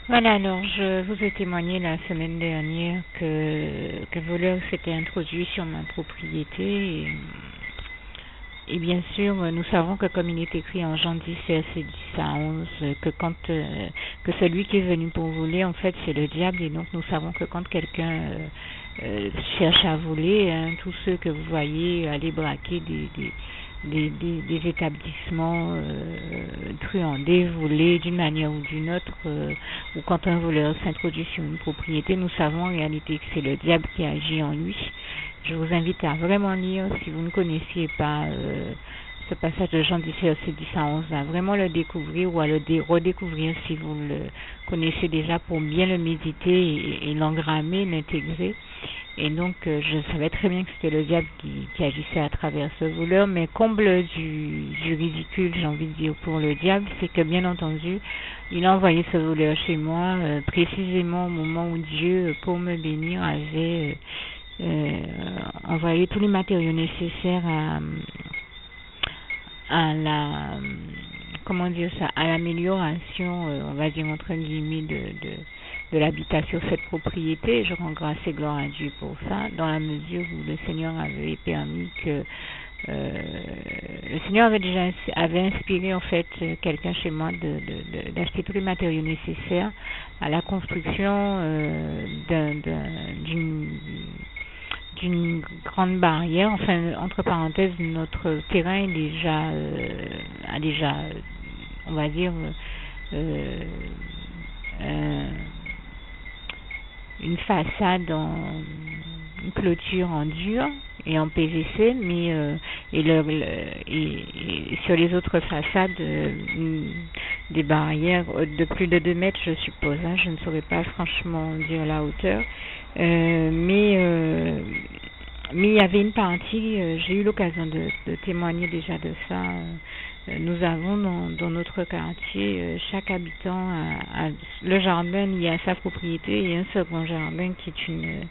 Voilà, alors je vous ai témoigné la semaine dernière que voleur s'était introduit sur ma propriété et bien sûr nous savons que comme il est écrit en Jean 10, verset 10 à 11, que celui qui est venu pour voler en fait c'est le diable et donc nous savons que quand quelqu'un cherche à voler, hein, tous ceux que vous voyez aller braquer des établissements truandés, volés d'une manière ou d'une autre, ou quand un voleur s'introduit sur une propriété, nous savons en réalité que c'est le diable qui agit en lui. Je vous invite à vraiment lire, si vous ne connaissiez pas ce passage de Jean 10, verset 10 à 11, à vraiment le découvrir ou à le redécouvrir si vous le connaissez déjà pour bien le méditer et l'engrammer, l'intégrer. Et donc, je savais très bien que c'était le diable qui agissait à travers ce voleur, mais comble du ridicule, j'ai envie de dire, pour le diable, c'est que, bien entendu, il a envoyé ce voleur chez moi, précisément au moment où Dieu, pour me bénir, avait envoyé tous les matériaux nécessaires à la comment dire ça, à l'amélioration, on va dire entre guillemets de l'habitat sur cette propriété. Je rends grâce et gloire à Dieu pour ça, dans la mesure où le Seigneur avait permis que le Seigneur avait inspiré en fait quelqu'un chez moi d'acheter tous les matériaux nécessaires à la construction d'une grande barrière. Enfin, entre parenthèses, notre terrain est a déjà, on va dire, euh, une façade une clôture en dur et en PVC, mais et sur les autres façades, des barrières de plus de 2 mètres, je suppose. Hein, je ne saurais pas franchement dire la hauteur, mais il y avait une partie, j'ai eu l'occasion de témoigner déjà de ça. Nous avons dans notre quartier, chaque habitant a le jardin lié à sa propriété et un second jardin qui est une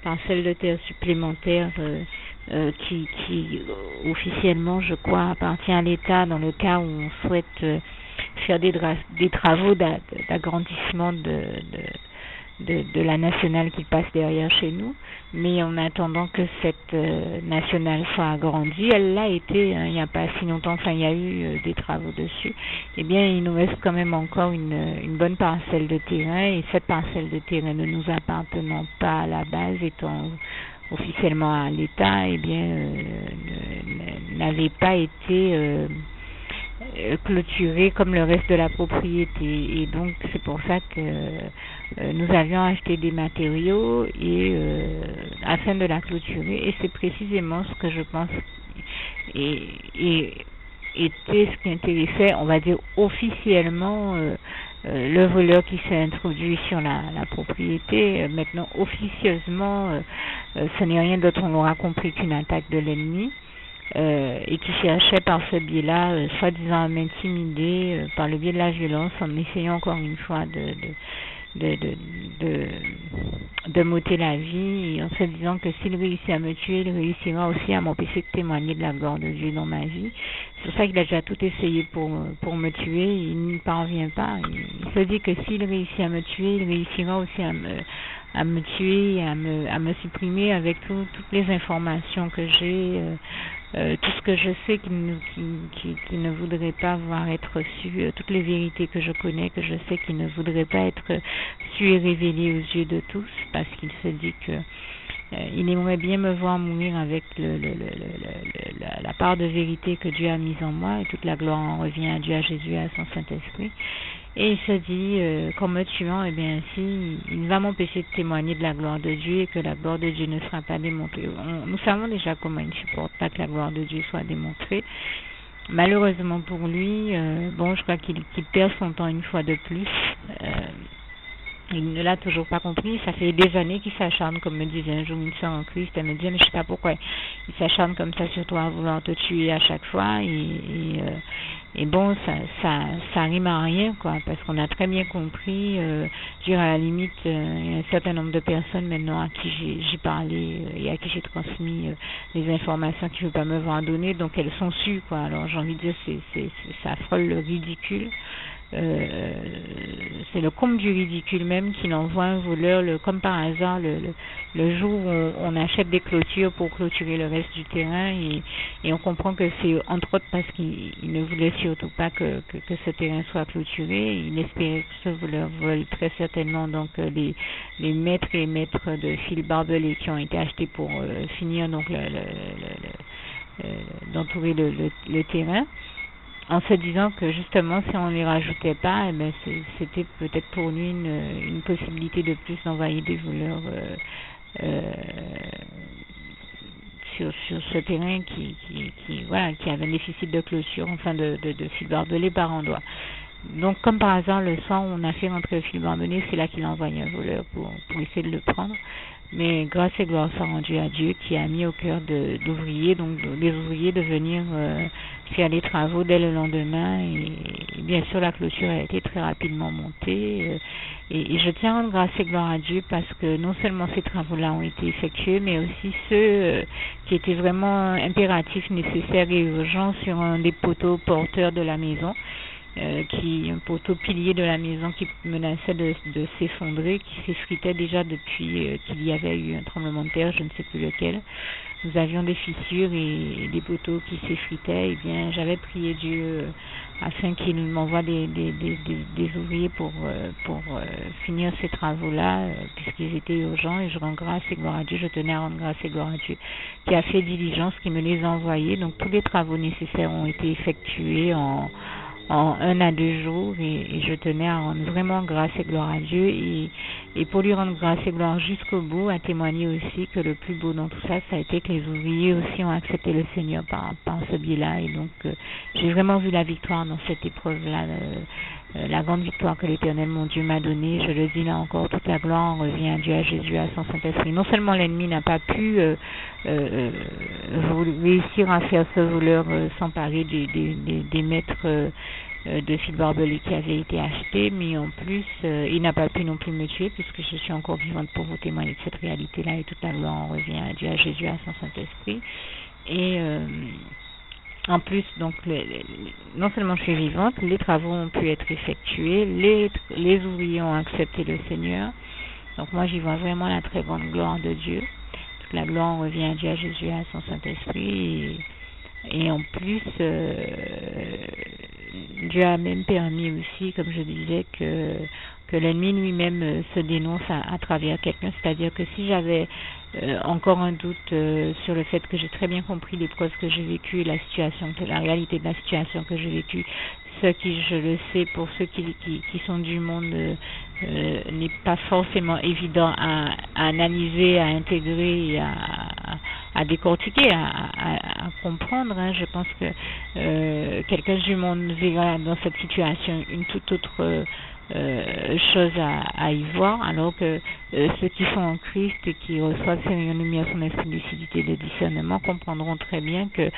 parcelle de terre supplémentaire qui officiellement, je crois, appartient à l'État dans le cas où on souhaite faire des travaux d'agrandissement de la nationale qui passe derrière chez nous, mais en attendant que cette nationale soit agrandie, elle l'a été, hein, il n'y a pas si longtemps, enfin il y a eu des travaux dessus, eh bien il nous reste quand même encore une bonne parcelle de terrain, et cette parcelle de terrain ne nous appartenant pas à la base, étant officiellement à l'État, eh bien n'avait pas été clôturé comme le reste de la propriété, et donc c'est pour ça que nous avions acheté des matériaux et afin de la clôturer, et c'est précisément ce que je pense et était ce qui intéressait, on va dire officiellement, le voleur qui s'est introduit sur la propriété. Maintenant officieusement, ce n'est rien d'autre, on l'aura compris, qu'une attaque de l'ennemi. Et qui cherchait par ce biais-là, soi-disant à m'intimider par le biais de la violence, en essayant encore une fois de m'ôter la vie, et en se disant que s'il réussit à me tuer, il réussira aussi à m'empêcher de témoigner de la gloire de Dieu dans ma vie. C'est pour ça qu'il a déjà tout essayé pour me tuer, il n'y parvient pas. Il se dit que s'il réussit à me tuer, il réussira aussi à me tuer, à me supprimer avec toutes les informations que j'ai, tout ce que je sais qu'il ne voudrait pas voir être su, toutes les vérités que je connais, que je sais qu'il ne voudrait pas être su et révélé aux yeux de tous, parce qu'il se dit que il aimerait bien me voir mourir avec la part de vérité que Dieu a mise en moi, et toute la gloire en revient à Dieu, à Jésus et à son Saint-Esprit. Et il se dit qu'en me tuant, eh bien, il va m'empêcher de témoigner de la gloire de Dieu, et que la gloire de Dieu ne sera pas démontrée. Nous savons déjà comment il ne supporte pas que la gloire de Dieu soit démontrée. Malheureusement pour lui, je crois qu'il perd son temps une fois de plus. Il ne l'a toujours pas compris. Ça fait des années qu'il s'acharne, comme me disait un jour une sœur en Christ. Elle me disait, mais je sais pas pourquoi il s'acharne comme ça sur toi, à vouloir te tuer à chaque fois. Et bon, ça rime à rien, quoi, parce qu'on a très bien compris. À la limite, il y a un certain nombre de personnes maintenant à qui j'ai parlé et à qui j'ai transmis les informations qu'il ne veut pas me voir donner, donc elles sont sues, quoi. Alors j'ai envie de dire, ça frôle le ridicule. c'est le comble du ridicule même qu'il envoie un voleur, comme par hasard, le jour où on achète des clôtures pour clôturer le reste du terrain, et on comprend que c'est entre autres parce qu'il ne voulait surtout pas que ce terrain soit clôturé. Il espérait que ce voleur vole très certainement donc les mètres et mètres de fil barbelé qui ont été achetés pour finir donc d'entourer le terrain, en se disant que justement si on ne les rajoutait pas, eh ben c'était peut-être pour lui une possibilité de plus d'envoyer des voleurs sur ce terrain qui avait un déficit de clôture, enfin de fil barbelé par endroit. Donc comme par hasard, le soir où on a fait rentrer le fil barbelé, c'est là qu'il a envoyé un voleur pour essayer de le prendre. Mais grâce et gloire soit rendue à Dieu qui a mis au cœur d'ouvriers, donc des ouvriers, de venir faire les travaux dès le lendemain. Et bien sûr, la clôture a été très rapidement montée. Et je tiens à rendre grâce et gloire à Dieu parce que non seulement ces travaux-là ont été effectués, mais aussi ceux qui étaient vraiment impératifs, nécessaires et urgents sur un des poteaux porteurs de la maison. Un poteau pilier de la maison qui menaçait de s'effondrer, qui s'effritait déjà depuis qu'il y avait eu un tremblement de terre, je ne sais plus lequel. Nous avions des fissures et des poteaux qui s'effritaient. Eh bien, j'avais prié Dieu afin qu'il m'envoie des ouvriers pour finir ces travaux-là, puisqu'ils étaient urgents, et je rends grâce et gloire à Dieu. Je tenais à rendre grâce et gloire à Dieu qui a fait diligence, qui me les a envoyés. Donc tous les travaux nécessaires ont été effectués en 1 à 2 jours, et je tenais à rendre vraiment grâce et gloire à Dieu, et pour lui rendre grâce et gloire jusqu'au bout, à témoigner aussi que le plus beau dans tout ça, ça a été que les ouvriers aussi ont accepté le Seigneur par ce biais-là, et donc j'ai vraiment vu la victoire dans cette épreuve-là, la grande victoire que l'Éternel mon Dieu m'a donnée. Je le dis là encore, toute la gloire en revient à Dieu, à Jésus, à son Saint-Esprit. Non seulement l'ennemi n'a pas pu réussir à faire ce voleur s'emparer des maîtres de fil barbelé qui avaient été achetés, mais en plus il n'a pas pu non plus me tuer, puisque je suis encore vivante pour vous témoigner de cette réalité-là, et toute la gloire en revient à Dieu, à Jésus, à son Saint-Esprit. Et en plus, donc, non seulement je suis vivante, les travaux ont pu être effectués, les ouvriers ont accepté le Seigneur. Donc moi, j'y vois vraiment la très grande gloire de Dieu. Toute la gloire en revient à Dieu, à Jésus, à son Saint-Esprit. Et en plus, Dieu a même permis aussi, comme je disais, que l'ennemi lui-même se dénonce à travers quelqu'un. C'est-à-dire que si j'avais encore un doute sur le fait que j'ai très bien compris l'épreuve que j'ai vécue et la réalité de la situation que j'ai vécue, ce qui, je le sais, pour ceux qui sont du monde, n'est pas forcément évident à analyser, à intégrer et à décortiquer, à comprendre. Hein. Je pense que quelqu'un du monde verra dans cette situation une toute autre chose à y voir, alors que ceux qui sont en Christ et qui reçoivent ces rayons de lumière, son esprit de lucidité, de discernement, comprendront très bien que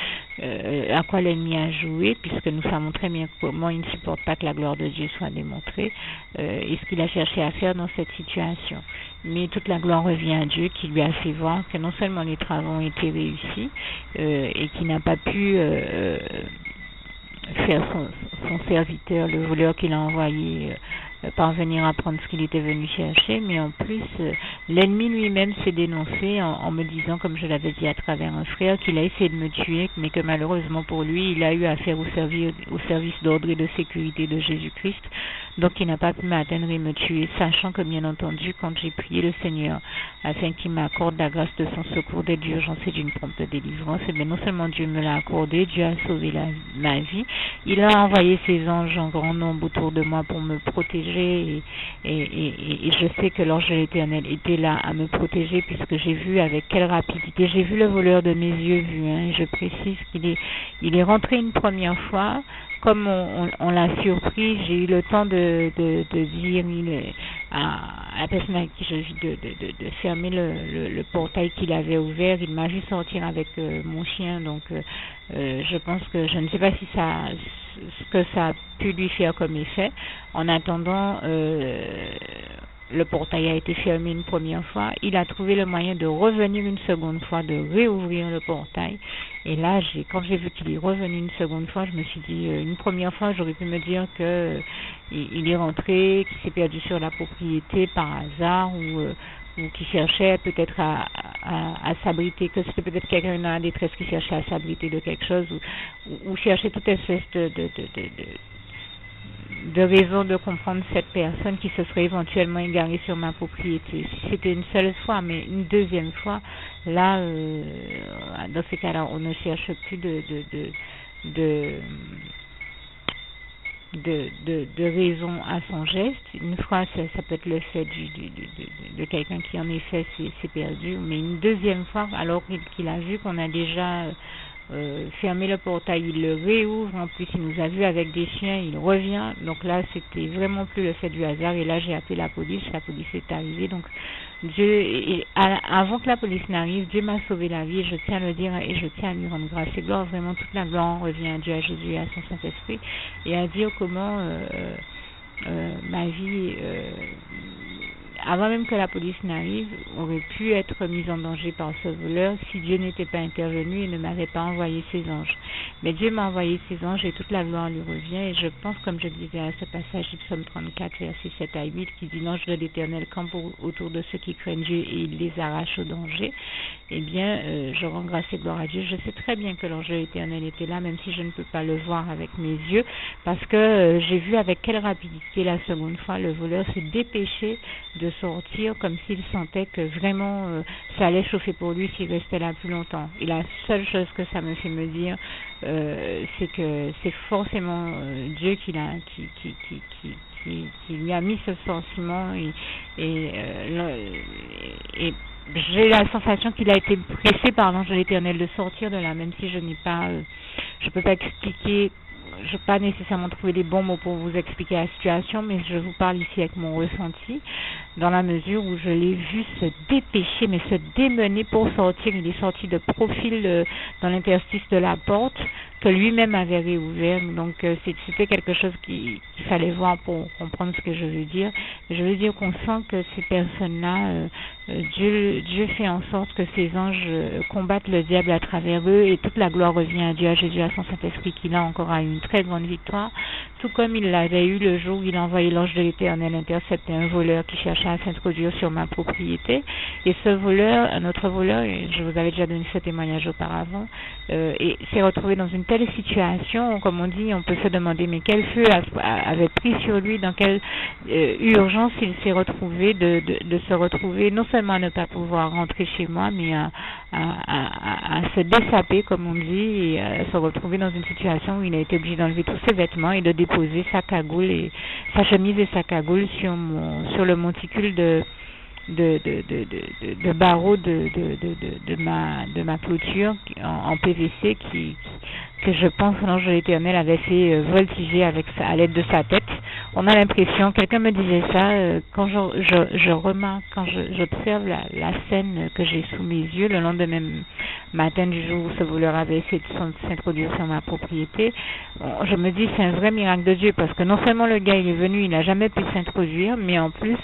à quoi l'ennemi a joué, puisque nous savons très bien comment il ne supporte pas que la gloire de Dieu soit démontrée, et ce qu'il a cherché à faire dans cette situation. Mais toute la gloire revient à Dieu, qui lui a fait voir que non seulement les travaux ont été réussis, et qu'il n'a pas pu faire son serviteur, le voleur qu'il a envoyé, parvenir à prendre ce qu'il était venu chercher, mais en plus l'ennemi lui-même s'est dénoncé en me disant, comme je l'avais dit à travers un frère, qu'il a essayé de me tuer, mais que malheureusement pour lui, il a eu affaire au service d'ordre et de sécurité de Jésus-Christ, donc il n'a pas pu m'atteindre et me tuer, sachant que bien entendu, quand j'ai prié le Seigneur afin qu'il m'accorde la grâce de son secours, d'aide d'urgence et d'une prompte délivrance, et bien non seulement Dieu me l'a accordé, Dieu a sauvé ma vie, il a envoyé ses anges en grand nombre autour de moi pour me protéger, et je sais que l'ange de l'Éternel était là à me protéger, puisque j'ai vu avec quelle rapidité, j'ai vu le voleur de mes yeux vus, hein, je précise qu'il est rentré une première fois. Comme on l'a surpris, j'ai eu le temps de dire à la personne avec qui je vis de fermer le portail qu'il avait ouvert. Il m'a vu sortir avec mon chien, donc je pense que je ne sais pas ce que ça a pu lui faire comme effet. En attendant, le portail a été fermé une première fois, il a trouvé le moyen de revenir une seconde fois, de réouvrir le portail. Et là, quand j'ai vu qu'il est revenu une seconde fois, je me suis dit, une première fois, j'aurais pu me dire que il est rentré, qu'il s'est perdu sur la propriété par hasard ou qui cherchait peut-être à s'abriter, que c'était peut-être quelqu'un dans la détresse qui cherchait à s'abriter de quelque chose ou cherchait toute espèce de raison de comprendre cette personne qui se serait éventuellement égarée sur ma propriété. Si c'était une seule fois, mais une deuxième fois, là, dans ces cas-là, on ne cherche plus de raison à son geste. Une fois, ça peut être le fait de quelqu'un qui en effet s'est perdu, mais une deuxième fois, alors qu'il a vu qu'on a déjà fermé le portail, il le réouvre, en plus il nous a vu avec des chiens, il revient, donc là c'était vraiment plus le fait du hasard, et là j'ai appelé la police est arrivée, donc Dieu, avant que la police n'arrive, Dieu m'a sauvé la vie, je tiens à le dire et je tiens à lui rendre grâce et gloire, vraiment toute la gloire revient à Dieu, à Jésus et à son Saint-Esprit, et à dire comment ma vie, avant même que la police n'arrive, aurait pu être mise en danger par ce voleur si Dieu n'était pas intervenu et ne m'avait pas envoyé ses anges. Mais Dieu m'a envoyé ses anges et toute la gloire lui revient. Et je pense, comme je disais à ce passage du psaume 34, versets 7 à 8, qui dit « L'ange de l'Éternel campe autour de ceux qui craignent Dieu et il les arrache au danger ». Eh bien, je rends grâce et gloire à Dieu. Je sais très bien que l'ange de l'Éternel était là, même si je ne peux pas le voir avec mes yeux, parce que j'ai vu avec quelle rapidité la seconde fois le voleur s'est dépêché de sortir, comme s'il sentait que vraiment ça allait chauffer pour lui s'il restait là plus longtemps. Et la seule chose que ça me fait me dire, c'est que c'est forcément Dieu qui lui a mis ce sentiment et j'ai la sensation qu'il a été pressé par l'ange de l'Éternel de sortir de là, même si je peux pas expliquer, je n'ai pas nécessairement trouvé les bons mots pour vous expliquer la situation, mais je vous parle ici avec mon ressenti, dans la mesure où je l'ai vu se dépêcher, mais se démener pour sortir. Il est sorti de profil dans l'interstice de la porte que lui-même avait réouvert. Donc c'était quelque chose qu'il fallait voir pour comprendre ce que je veux dire. Je veux dire qu'on sent que ces personnes-là, Dieu fait en sorte que ces anges combattent le diable à travers eux et toute la gloire revient à Dieu, à Jésus, à son Saint-Esprit qui là encore a eu une très grande victoire, tout comme il l'avait eu le jour où il a envoyé l'ange de l'Éternel intercepter un voleur qui cherchait à s'introduire sur ma propriété. Et ce voleur, un autre voleur, je vous avais déjà donné ce témoignage auparavant, et s'est retrouvé dans une telle situation, comme on dit, on peut se demander mais quel feu avait pris sur lui, dans quelle urgence il s'est retrouvé de se retrouver non seulement à ne pas pouvoir rentrer chez moi, mais à se dessaper, comme on dit, et à se retrouver dans une situation où il a été obligé d'enlever tous ses vêtements et de déposer sa cagoule et sa chemise et sa cagoule sur le monticule de barreaux de ma clôture en PVC que je pense que l'ange de l'Éternel avait fait voltiger à l'aide de sa tête. On a l'impression, quelqu'un me disait ça, quand je remarque, quand j'observe la scène que j'ai sous mes yeux le lendemain matin du jour où ce voleur avait essayé de s'introduire sur ma propriété, je me dis c'est un vrai miracle de Dieu, parce que non seulement le gars il est venu, il n'a jamais pu s'introduire, mais en plus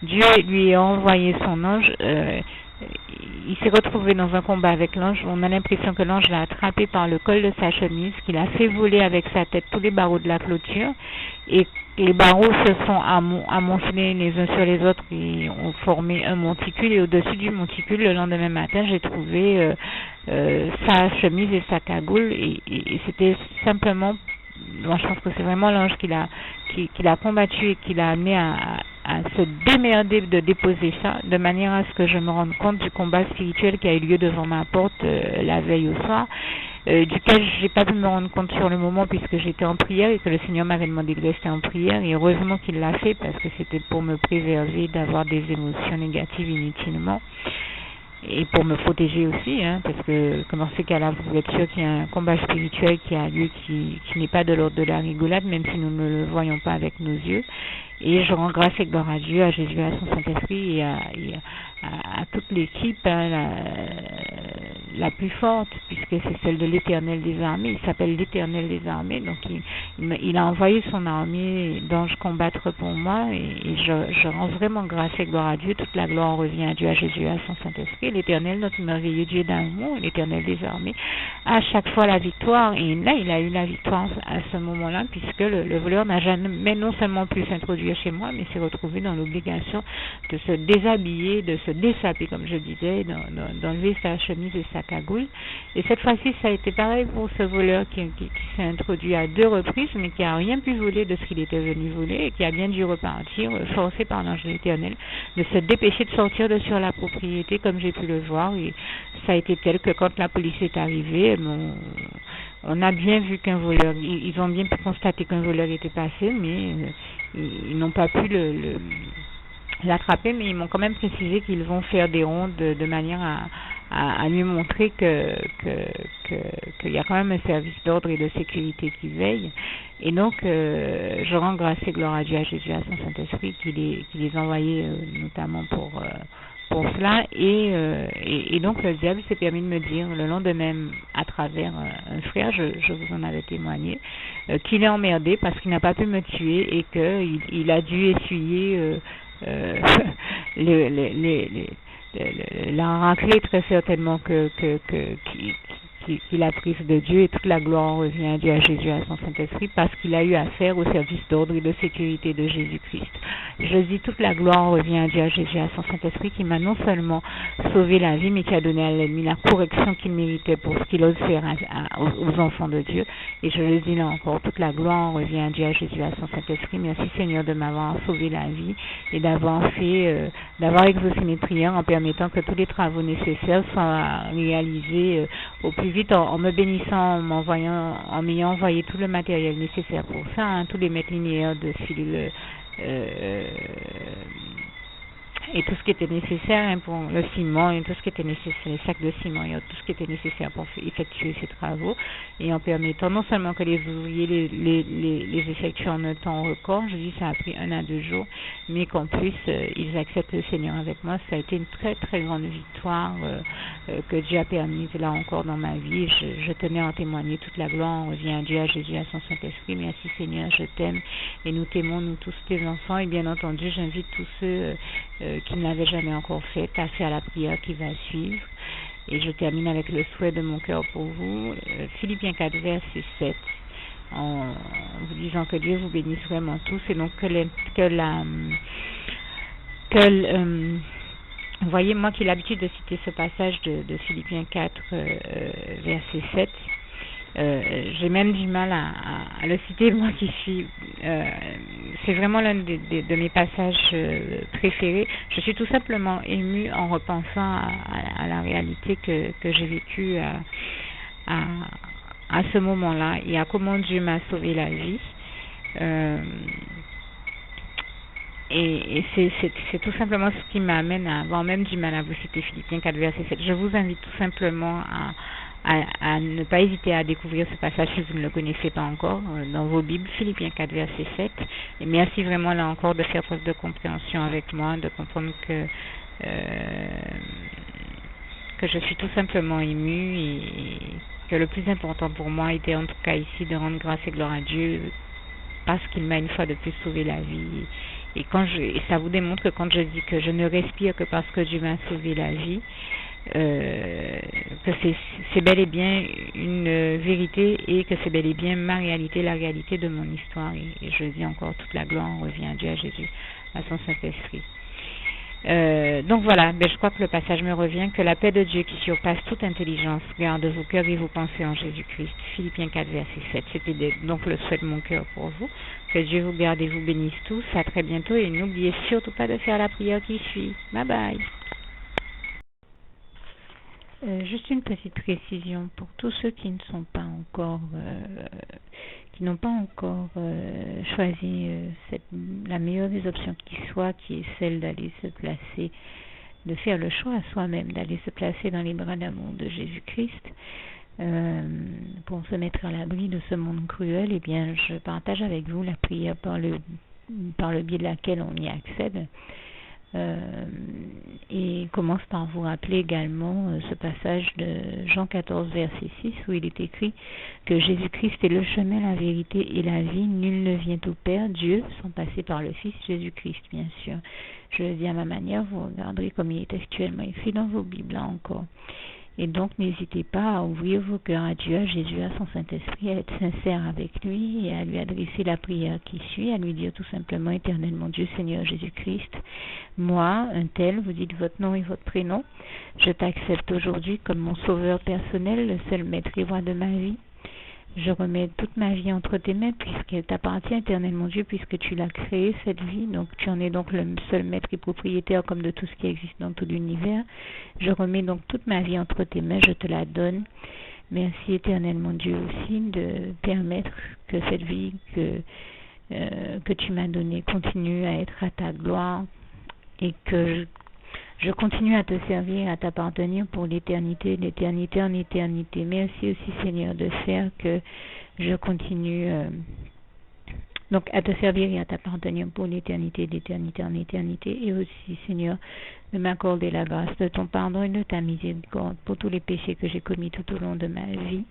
Dieu lui a envoyé son ange. Il s'est retrouvé dans un combat avec l'ange. On a l'impression que l'ange l'a attrapé par le col de sa chemise, qu'il a fait voler avec sa tête tous les barreaux de la clôture, et les barreaux se sont amoncelés les uns sur les autres et ont formé un monticule, et au-dessus du monticule, le lendemain matin, j'ai trouvé sa chemise et sa cagoule, et c'était simplement, moi je pense que c'est vraiment l'ange qui l'a combattu et qui l'a amené à se démerder de déposer ça, de manière à ce que je me rende compte du combat spirituel qui a eu lieu devant ma porte la veille au soir, duquel je n'ai pas pu me rendre compte sur le moment puisque j'étais en prière et que le Seigneur m'avait demandé de rester en prière, et heureusement qu'il l'a fait parce que c'était pour me préserver d'avoir des émotions négatives inutilement. Et pour me protéger aussi, parce que comme dans ces cas-là, vous pouvez être sûr qu'il y a un combat spirituel qui a lieu qui n'est pas de l'ordre de la rigolade, même si nous ne le voyons pas avec nos yeux. Et je rends grâce et gloire à Dieu, à Jésus, à son Saint-Esprit à toute l'équipe, hein, la plus forte, puisque c'est celle de l'Éternel des armées. Il s'appelle l'Éternel des armées, donc il a envoyé son armée d'anges combattre pour moi, et je rends vraiment grâce et gloire à Dieu. Toute la gloire revient à Dieu, à Jésus, à son Saint-Esprit, l'Éternel, notre merveilleux Dieu d'amour, l'Éternel des armées. À chaque fois la victoire, et là il a eu la victoire à ce moment-là, puisque le voleur n'a jamais non seulement pu s'introduire chez moi, mais s'est retrouvé dans l'obligation de se déshabiller, de se dessaper, comme je disais, d'enlever sa chemise et sa cagoule. Et cette fois-ci, ça a été pareil pour ce voleur qui s'est introduit à 2 reprises, mais qui n'a rien pu voler de ce qu'il était venu voler, et qui a bien dû repartir, forcé par l'ange de l'Éternel, de se dépêcher de sortir de sur la propriété, comme j'ai pu le voir. Et ça a été tel que quand la police est arrivée, on a bien vu qu'un voleur, ils ont bien pu constater qu'un voleur était passé, mais ils n'ont pas pu l'attraper, mais ils m'ont quand même précisé qu'ils vont faire des rondes de manière à lui montrer qu'il y a quand même un service d'ordre et de sécurité qui veille. Et donc, je rends grâce et gloire à Dieu, à Jésus, à son Saint-Esprit, qui les a envoyés notamment pour cela. Et donc, le diable s'est permis de me dire, le lendemain, à travers un frère, je vous en avais témoigné, qu'il est emmerdé parce qu'il n'a pas pu me tuer et qu'il a dû essuyer la raclée très certainement qu'il a prise de Dieu, et toute la gloire revient à Dieu, à Jésus, à son Saint-Esprit, parce qu'il a eu affaire au service d'ordre et de sécurité de Jésus-Christ. Je dis toute la gloire revient à Dieu, à Jésus, à son Saint-Esprit, qui m'a non seulement sauvé la vie, mais qui a donné à l'ennemi la correction qu'il méritait pour ce qu'il ose faire aux enfants de Dieu. Et je le dis là encore, toute la gloire revient à Dieu, à Jésus, à son Saint-Esprit. Merci Seigneur de m'avoir sauvé la vie et d'avoir exaucé mes prières en permettant que tous les travaux nécessaires soient réalisés au plus vite, en me bénissant, en m'ayant envoyé tout le matériel nécessaire pour ça, hein, tous les mètres linéaires de fil et tout ce qui était nécessaire, hein, pour le ciment et tout ce qui était nécessaire, les sacs de ciment et tout ce qui était nécessaire pour effectuer ces travaux, et en permettant non seulement que les ouvriers les effectuent en un temps record, je dis ça a pris 1 à 2 jours, mais qu'en plus ils acceptent le Seigneur avec moi. Ça a été une très très grande victoire que Dieu a permise là encore dans ma vie. Je tenais à en témoigner. Toute la gloire revient à Dieu, à Jésus, à son Saint-Esprit. Merci Seigneur, je t'aime et nous t'aimons, nous tous tes enfants, et bien entendu j'invite tous ceux qui ne l'avaient jamais encore fait à faire la prière qui va suivre. Et je termine avec le souhait de mon cœur pour vous. Philippiens 4, verset 7. En vous disant que Dieu vous bénisse vraiment tous, et donc vous voyez, moi qui ai l'habitude de citer ce passage de Philippiens 4, verset 7, j'ai même du mal à le citer, moi qui suis c'est vraiment l'un de mes passages préférés. Je suis tout simplement émue en repensant à la réalité que j'ai vécue à ce moment-là, et à comment Dieu m'a sauvé la vie. Et c'est tout simplement ce qui m'amène à avoir même du mal à vous citer Philippiens 4, verset 7. Je vous invite tout simplement à ne pas hésiter à découvrir ce passage si vous ne le connaissez pas encore dans vos Bibles, Philippiens 4, verset 7. Et merci vraiment là encore de faire preuve de compréhension avec moi, de comprendre que je suis tout simplement émue, et que le plus important pour moi était en tout cas ici de rendre grâce et gloire à Dieu parce qu'il m'a une fois de plus sauvé la vie. Et ça vous démontre que quand je dis que je ne respire que parce que Dieu m'a sauvé la vie, que c'est bel et bien une vérité, et que c'est bel et bien ma réalité, la réalité de mon histoire. Et je dis encore, toute la gloire revient à Dieu, à Jésus, à son Saint-Esprit. Donc voilà, je crois que le passage me revient. Que la paix de Dieu qui surpasse toute intelligence garde vos cœurs et vos pensées en Jésus-Christ. Philippiens 4, verset 7. C'était donc le souhait de mon cœur pour vous. Que Dieu vous garde et vous bénisse tous. À très bientôt, et n'oubliez surtout pas de faire la prière qui suit. Bye bye. Juste une petite précision pour tous ceux qui ne sont pas encore, qui n'ont pas encore choisi la meilleure des options qui soit, qui est celle d'aller se placer, de faire le choix à soi-même, d'aller se placer dans les bras d'amour de Jésus-Christ, pour se mettre à l'abri de ce monde cruel. Eh bien, je partage avec vous la prière par par le biais de laquelle on y accède. Et commence par vous rappeler également ce passage de Jean 14, verset 6, où il est écrit que Jésus-Christ est le chemin, la vérité et la vie. Nul ne vient au Père, Dieu, sans passer par le Fils Jésus-Christ, bien sûr. Je le dis à ma manière, vous regarderez comme il est actuellement écrit dans vos Bibles là encore. Et donc, n'hésitez pas à ouvrir vos cœurs à Dieu, à Jésus, à son Saint-Esprit, à être sincère avec lui et à lui adresser la prière qui suit, à lui dire tout simplement, Éternel mon Dieu, Seigneur Jésus-Christ, moi, un tel, vous dites votre nom et votre prénom, je t'accepte aujourd'hui comme mon sauveur personnel, le seul maître et roi de ma vie. Je remets toute ma vie entre tes mains puisqu'elle t'appartient, Éternel mon Dieu, puisque tu l'as créée, cette vie. Donc tu en es donc le seul maître et propriétaire comme de tout ce qui existe dans tout l'univers. Je remets donc toute ma vie entre tes mains, je te la donne. Merci, Éternel mon Dieu, aussi de permettre que cette vie que tu m'as donnée continue à être à ta gloire et que je continue à te servir, à t'appartenir pour l'éternité, d'éternité en éternité. Merci aussi, Seigneur, de faire que je continue donc à te servir et à t'appartenir pour l'éternité, d'éternité en éternité. Et aussi, Seigneur, de m'accorder la grâce de ton pardon et de ta miséricorde pour tous les péchés que j'ai commis tout au long de ma vie,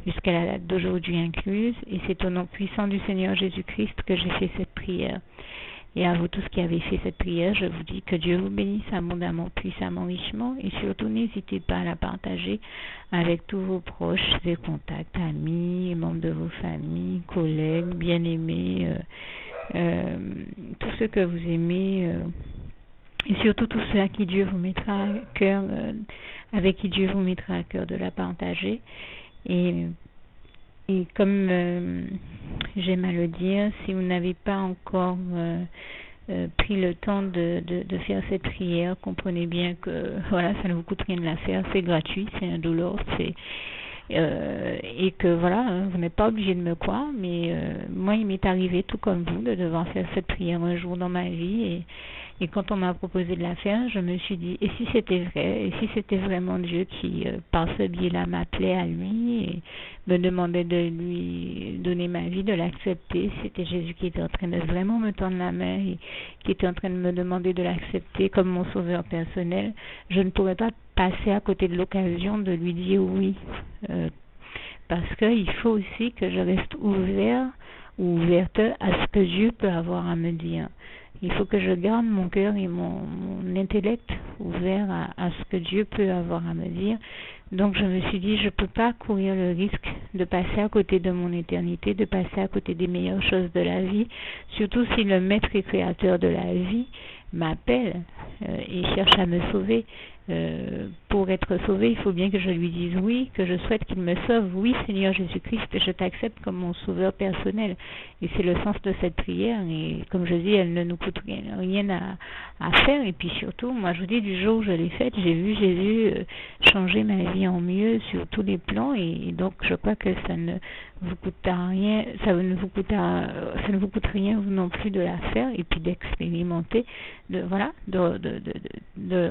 jusqu'à la date d'aujourd'hui incluse. Et c'est au nom puissant du Seigneur Jésus-Christ que j'ai fait cette prière. Et à vous tous qui avez fait cette prière, je vous dis que Dieu vous bénisse abondamment, puissamment, richement. Et surtout, n'hésitez pas à la partager avec tous vos proches et contacts, amis, membres de vos familles, collègues, bien-aimés, tous ceux que vous aimez, et surtout tous ceux à qui Dieu vous mettra à cœur, avec qui Dieu vous mettra à cœur de la partager. Et comme j'aime à le dire, si vous n'avez pas encore pris le temps de faire cette prière, comprenez bien que voilà, ça ne vous coûte rien de la faire, c'est gratuit, c'est indolore, et que voilà, vous n'êtes pas obligé de me croire, mais moi il m'est arrivé tout comme vous de devoir faire cette prière un jour dans ma vie, et quand on m'a proposé de la faire, je me suis dit, et si c'était vrai, et si c'était vraiment Dieu qui, par ce biais-là, m'appelait à lui et me demandait de lui donner ma vie, de l'accepter, c'était Jésus qui était en train de vraiment me tendre la main et qui était en train de me demander de l'accepter comme mon sauveur personnel, je ne pourrais pas passer à côté de l'occasion de lui dire oui, parce qu'il faut aussi que je reste ouvert ou ouverte à ce que Dieu peut avoir à me dire. Il faut que je garde mon cœur et mon intellect ouvert à ce que Dieu peut avoir à me dire. Donc je me suis dit, je ne peux pas courir le risque de passer à côté de mon éternité, de passer à côté des meilleures choses de la vie, surtout si le maître et créateur de la vie m'appelle et cherche à me sauver. Pour être sauvé, il faut bien que je lui dise oui, que je souhaite qu'il me sauve. Oui, Seigneur Jésus-Christ, je t'accepte comme mon sauveur personnel. Et c'est le sens de cette prière. Et comme je dis, elle ne nous coûte rien à faire. Et puis surtout, moi je vous dis, du jour où je l'ai faite, j'ai vu Jésus changer ma vie en mieux sur tous les plans. Et donc je crois que ça ne vous coûte rien, ça ne vous coûte rien vous non plus de la faire et puis d'expérimenter, de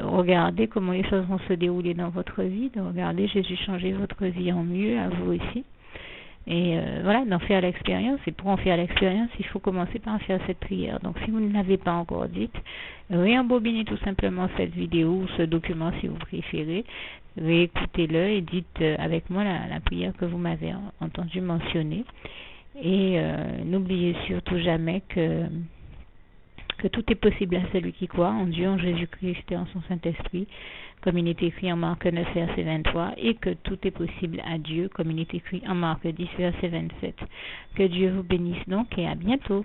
regarder comment les choses vont se dérouler dans votre vie, de regarder Jésus changer votre vie en mieux, à vous aussi. Et voilà, d'en faire l'expérience. Et pour en faire l'expérience, il faut commencer par faire cette prière. Donc si vous ne l'avez pas encore dite, réembobinez tout simplement cette vidéo ou ce document si vous préférez, réécoutez-le et dites avec moi la prière que vous m'avez entendu mentionner. Et n'oubliez surtout jamais que tout est possible à celui qui croit en Dieu, en Jésus-Christ et en son Saint-Esprit, comme il est écrit en Marc 9, verset 23, et que tout est possible à Dieu, comme il est écrit en Marc 10, verset 27. Que Dieu vous bénisse donc et à bientôt.